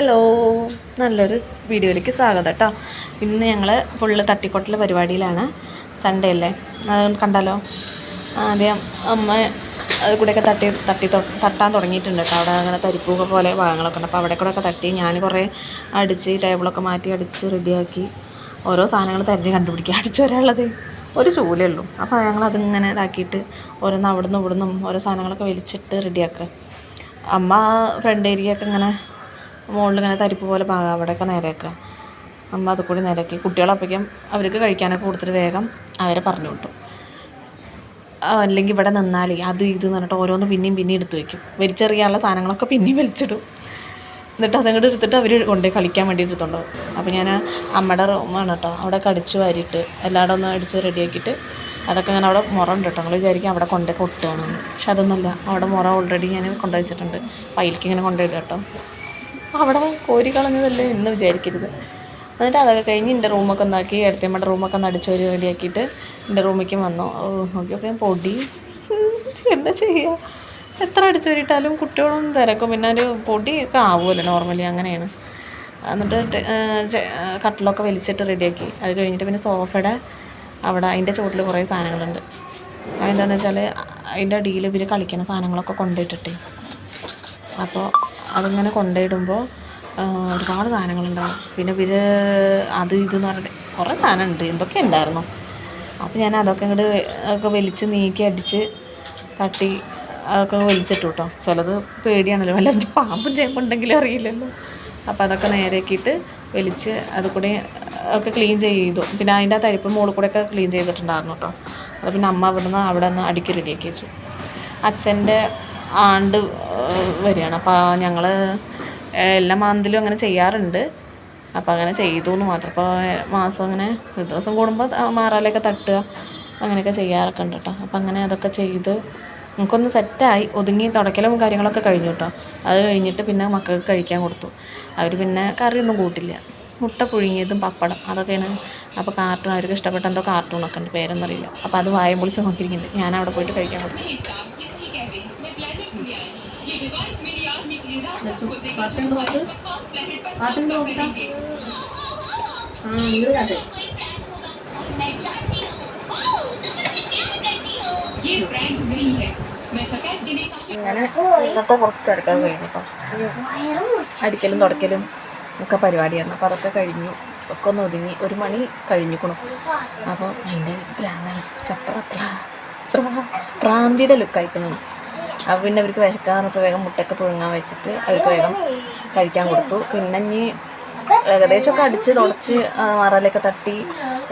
Hello, നല്ലൊരു വീഡിയോയിലേക്ക് സ്വാഗതം കേട്ടോ. ഇന്ന് ഞങ്ങൾ ഫുള്ള് തട്ടിക്കൊട്ടൽ പരിപാടിയിലാണ്. സൺഡേ അല്ലേ, അത് കണ്ടാലോ. ആദ്യം അമ്മ അത് കൂടെയൊക്കെ തട്ടാൻ തുടങ്ങിയിട്ടുണ്ട് കേട്ടോ. അവിടെ അങ്ങനെ തരിപ്പൂക പോലെ ഭാഗങ്ങളൊക്കെ ഉണ്ട്. അപ്പോൾ അവിടെ കൂടെയൊക്കെ തട്ടി ഞാൻ കുറേ അടിച്ച് ടേബിളൊക്കെ മാറ്റി അടിച്ച് റെഡിയാക്കി ഓരോ സാധനങ്ങൾ തിരഞ്ഞ് കണ്ടുപിടിക്കുക. അടിച്ചു വരാനുള്ളത് ഒരു ചൂലേ ഉള്ളൂ. അപ്പോൾ ഞങ്ങളതിങ്ങനെ ഇതാക്കിയിട്ട് ഓരോന്ന് അവിടുന്ന് ഇവിടുന്നും ഓരോ സാധനങ്ങളൊക്കെ വലിച്ചിട്ട് റെഡിയാക്കുക. അമ്മ ഫ്രണ്ട് ഏരിയയൊക്കെ ഇങ്ങനെ മുകളിലിങ്ങനെ തരിപ്പ് പോലെ പാകാം, അവിടെയൊക്കെ നേരെയാക്കുക. അമ്മ അത് കൂടി നേരെയാക്കി കുട്ടികളപ്പോഴേക്കും അവർക്ക് കഴിക്കാനൊക്കെ കൊടുത്തിട്ട് വേഗം അവരെ പറഞ്ഞു വിട്ടു. അല്ലെങ്കിൽ ഇവിടെ നിന്നാൽ അത് ഇത് എന്ന് പറഞ്ഞിട്ട് ഓരോന്ന് പിന്നെയും എടുത്ത് വയ്ക്കും. വലിച്ചെറിയാനുള്ള സാധനങ്ങളൊക്കെ പിന്നെയും വലിച്ചിടും. എന്നിട്ട് അതങ്ങോട്ട് എടുത്തിട്ട് അവർ കൊണ്ടുപോയി കളിക്കാൻ വേണ്ടി എടുത്തുണ്ടാവും. അപ്പോൾ ഞാൻ അമ്മയുടെ റൂമാണ് കേട്ടോ, അവിടെ അടിച്ചു വാരിയിട്ട് എല്ലായിടും ഒന്ന് അടിച്ച് റെഡിയാക്കിയിട്ട് അതൊക്കെ അങ്ങനെ അവിടെ മുറ ഉണ്ട് കേട്ടോ. നമ്മൾ വിചാരിക്കും അവിടെ കൊണ്ടുപോയി കൊട്ടുകയാണെന്ന്, പക്ഷെ അതൊന്നുമല്ല. അവിടെ മുറ ഓൾറെഡി ഞാൻ കൊണ്ടുവച്ചിട്ടുണ്ട്. പൈലേക്ക് ഇങ്ങനെ കൊണ്ടുപോയിടുക കേട്ടോ. അവിടെ കോരി കളഞ്ഞതല്ലേ എന്ന് വിചാരിക്കരുത്. എന്നിട്ട് അതൊക്കെ കഴിഞ്ഞ് എൻ്റെ റൂമൊക്കെ ഒന്നാക്കി എടുത്തമ്മയുടെ റൂമൊക്കെ ഒന്ന് അടിച്ച് ഒരു റെഡിയാക്കിയിട്ട് എൻ്റെ റൂമിലേക്ക് വന്നു. നോക്കിയൊക്കെ പൊടി എന്താ ചെയ്യുക, എത്ര അടിച്ചു വരിട്ടാലും കുട്ടികളൊന്നും തിരക്കും. പിന്നെ ഒരു പൊടിയൊക്കെ ആവുമല്ലോ നോർമലി, അങ്ങനെയാണ്. എന്നിട്ട് കട്ടിലൊക്കെ വലിച്ചിട്ട് റെഡിയാക്കി. അത് കഴിഞ്ഞിട്ട് പിന്നെ സോഫയുടെ അവിടെ അതിൻ്റെ ചുവട്ടിൽ കുറേ സാധനങ്ങളുണ്ട്. അതെന്താണെന്ന് വെച്ചാൽ അതിൻ്റെ അടിയിൽ ഇവർ കളിക്കുന്ന സാധനങ്ങളൊക്കെ കൊണ്ടുപോയിട്ടിട്ട്, അപ്പോൾ അതിങ്ങനെ കൊണ്ടുപോയിടുമ്പോൾ ഒരുപാട് സാധനങ്ങളുണ്ടാവും. പിന്നെ ഇവർ അത് ഇതെന്ന് പറഞ്ഞിട്ട് കുറേ സാധനമുണ്ട്, എന്തൊക്കെ ഉണ്ടായിരുന്നു. അപ്പോൾ ഞാൻ അതൊക്കെ ഇങ്ങോട്ട് ഒക്കെ വലിച്ച് നീക്കി അടിച്ച് തട്ടി അതൊക്കെ വലിച്ചിട്ടു കേട്ടോ. ചിലത് പേടിയാണല്ലോ, വല്ല പാമ്പും ചേമ്പുണ്ടെങ്കിലും അറിയില്ലല്ലോ. അപ്പോൾ അതൊക്കെ നേരെയാക്കിയിട്ട് വലിച്ച് അത് കൂടെ ഒക്കെ ക്ലീൻ ചെയ്തു. പിന്നെ അതിൻ്റെ ആ തരിപ്പ് മുകളിൽ കൂടെയൊക്കെ ക്ലീൻ ചെയ്തിട്ടുണ്ടായിരുന്നു കേട്ടോ. അത് പിന്നെ അമ്മ അവിടെ നിന്ന് അടുക്കി റെഡിയാക്കി വെച്ചു. അച്ഛൻ്റെ ആണ്ട് വരികയാണ്. അപ്പോൾ ഞങ്ങൾ എല്ലാ മന്തിലും അങ്ങനെ ചെയ്യാറുണ്ട്. അപ്പോൾ അങ്ങനെ ചെയ്തു എന്ന് മാത്രം. അപ്പോൾ മാസം അങ്ങനെ ഒരു ദിവസം കൂടുമ്പോൾ മാറാലൊക്കെ തട്ടുക അങ്ങനെയൊക്കെ ചെയ്യാറൊക്കെ ഉണ്ട് കേട്ടോ. അപ്പോൾ അങ്ങനെ അതൊക്കെ ചെയ്ത് നമുക്കൊന്ന് സെറ്റായി ഒതുങ്ങി തുടക്കലും കാര്യങ്ങളൊക്കെ കഴിഞ്ഞു കേട്ടോ. അത് കഴിഞ്ഞിട്ട് പിന്നെ മക്കൾക്ക് കഴിക്കാൻ കൊടുത്തു. അവർ പിന്നെ കറിയൊന്നും കൂട്ടില്ല, മുട്ട പുഴുങ്ങിയതും പപ്പടം അതൊക്കെയാണ്. അപ്പോൾ കാർട്ടൂൺ അവർക്ക് ഇഷ്ടപ്പെട്ട എന്തോ കാർട്ടൂണൊക്കെ ഉണ്ട്, പേരൊന്നും അറിയില്ല. അപ്പോൾ അത് വായം പൊളിച്ച് നോക്കിയിരിക്കുന്നുണ്ട്. ഞാൻ അവിടെ പോയിട്ട് കഴിക്കാൻ കൊടുത്തു. അങ്ങനെ ഇന്നത്തെ കുറച്ച് തിരക്കാൻ കഴിഞ്ഞു കേട്ടോ. അടിക്കലും തുടക്കലും ഒക്കെ പരിപാടിയാണ്. അപ്പോൾ അതൊക്കെ കഴിഞ്ഞു, ഒക്കെ ഒന്ന് ഒതുങ്ങി. 1 മണി കഴിഞ്ഞിക്കണം. അപ്പോൾ അതിൻ്റെ ഭ്രാന്താണ്, പ്രാന്തിയുടെ ലുക്കായിക്കണം. അപ്പോൾ പിന്നെ അവർക്ക് വിശക്കാറിപ്പോൾ വേഗം മുട്ടയൊക്കെ പുഴുങ്ങാൻ വെച്ചിട്ട് അവർക്ക് വേഗം കഴിക്കാൻ കൊടുത്തു. പിന്നെ ഇനി ഏകദേശമൊക്കെ അടിച്ച് തുടച്ച് മറലൊക്കെ തട്ടി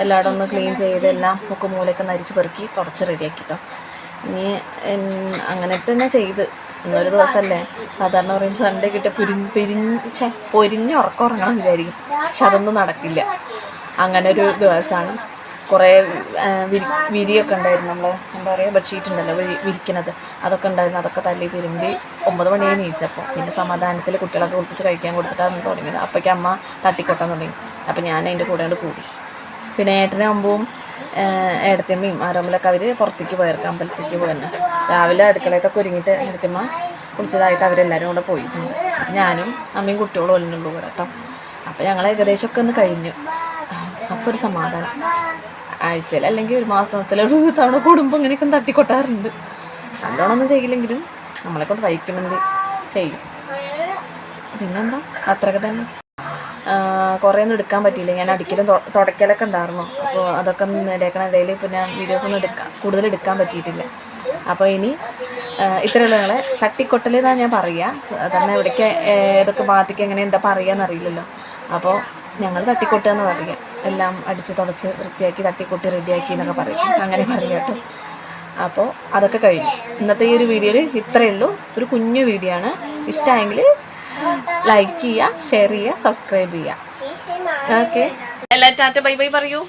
എല്ലായിടും ഒന്ന് ക്ലീൻ ചെയ്ത് എല്ലാം ഒക്കെ മൂലയൊക്കെ നരിച്ച് പെറുക്കി തുടച്ച് റെഡിയാക്കിട്ടോ. ഇനി അങ്ങനെ തന്നെ ചെയ്ത് ഇന്നൊരു ദിവസമല്ലേ, സാധാരണ പറയുമ്പോൾ സൺഡേ കിട്ടിയ പൊരിഞ്ഞ് ഉറങ്ങണം വിചാരിക്കും, പക്ഷെ അതൊന്നും നടക്കില്ല. അങ്ങനെ ഒരു ദിവസമാണ്. കുറേ വിരിയൊക്കെ ഉണ്ടായിരുന്നു, നമ്മൾ എന്താ പറയുക ബെഡ്ഷീറ്റ് ഉണ്ടല്ലോ വിരിക്കണത്, അതൊക്കെ ഉണ്ടായിരുന്നു. അതൊക്കെ തല്ലി തിരുമ്പി 9 മണിയായി നീച്ചപ്പോൾ പിന്നെ സമാധാനത്തിൽ കുട്ടികളൊക്കെ കുളിപ്പിച്ച് കഴിക്കാൻ കൊടുത്തിട്ടാണ് തുടങ്ങിയത്. അപ്പോഴേക്കും അമ്മ തട്ടിക്കൊട്ടാൻ തുടങ്ങി. അപ്പോൾ ഞാൻ അതിൻ്റെ കൂടെ കൂടി. പിന്നെ ഏട്ടനാകുമ്പോൾ ഏടത്തിയമ്മയും ആരോമലൊക്കെ അവർ പുറത്തേക്ക് പോയിരിക്കും, അമ്പലത്തേക്ക് പോയിരുന്നു. രാവിലെ അടുക്കളയൊക്കെ ഒരുങ്ങിയിട്ട് ഏടത്തിയമ്മ കുളിച്ചതായിട്ട് അവരെല്ലാവരും കൂടെ പോയിട്ടുണ്ട്. ഞാനും അമ്മയും കുട്ടികളും ഒല്ലുള്ളൂ കൂടെ കേട്ടോ. അപ്പോൾ ഞങ്ങൾ ഏകദേശമൊക്കെ ഒന്ന് കഴിഞ്ഞു. അപ്പോൾ ഒരു സമാധാനം. ആഴ്ചയിൽ അല്ലെങ്കിൽ ഒരു മാസത്തിലൊരു തവണ കൂടുമ്പോൾ ഇങ്ങനെയൊക്കെ തട്ടിക്കൊട്ടാറുണ്ട്. നല്ലോണമൊന്നും ചെയ്യില്ലെങ്കിലും നമ്മളെ കൊണ്ട് വഹിക്കണമെങ്കിൽ ചെയ്യും. പിന്നെന്താ, അത്രയൊക്കെ തന്നെ. കുറേ ഒന്നും എടുക്കാൻ പറ്റിയില്ല. ഞാൻ അടിക്കലും തുടക്കലൊക്കെ ഉണ്ടായിരുന്നു. അപ്പോൾ അതൊക്കെ ഒന്ന് നേടിയേക്കണ ഇടയിൽ പിന്നെ വീഡിയോസൊന്നും കൂടുതൽ എടുക്കാൻ പറ്റിയിട്ടില്ല. അപ്പോൾ ഇനി ഇത്രയുള്ള ഞങ്ങളെ തട്ടിക്കൊട്ടൽ എന്നാണ് ഞാൻ പറയുക. കാരണം എവിടേക്ക് ഏതൊക്കെ ഭാഗത്തേക്ക് എങ്ങനെ എന്താ പറയുകയെന്നറിയില്ലല്ലോ. അപ്പോൾ ഞങ്ങൾ തട്ടിക്കൊട്ടുക എന്ന് പറയുക. എല്ലാം അടിച്ച് തുടച്ച് വൃത്തിയാക്കി തട്ടിക്കൊട്ടി റെഡിയാക്കി എന്നൊക്കെ പറയും, അങ്ങനെ പറയുക കേട്ടോ. അപ്പോൾ അതൊക്കെ കഴിഞ്ഞു. ഇന്നത്തെ ഈ ഒരു വീഡിയോയിൽ ഇത്രയേ ഉള്ളൂ. ഒരു കുഞ്ഞു വീഡിയോ ആണ്. ഇഷ്ടമായെങ്കിൽ ലൈക്ക് ചെയ്യുക, ഷെയർ ചെയ്യുക, സബ്സ്ക്രൈബ് ചെയ്യുക. ഓക്കെ, എല്ലാവരും ടാറ്റ ബൈ ബൈ പറയൂ.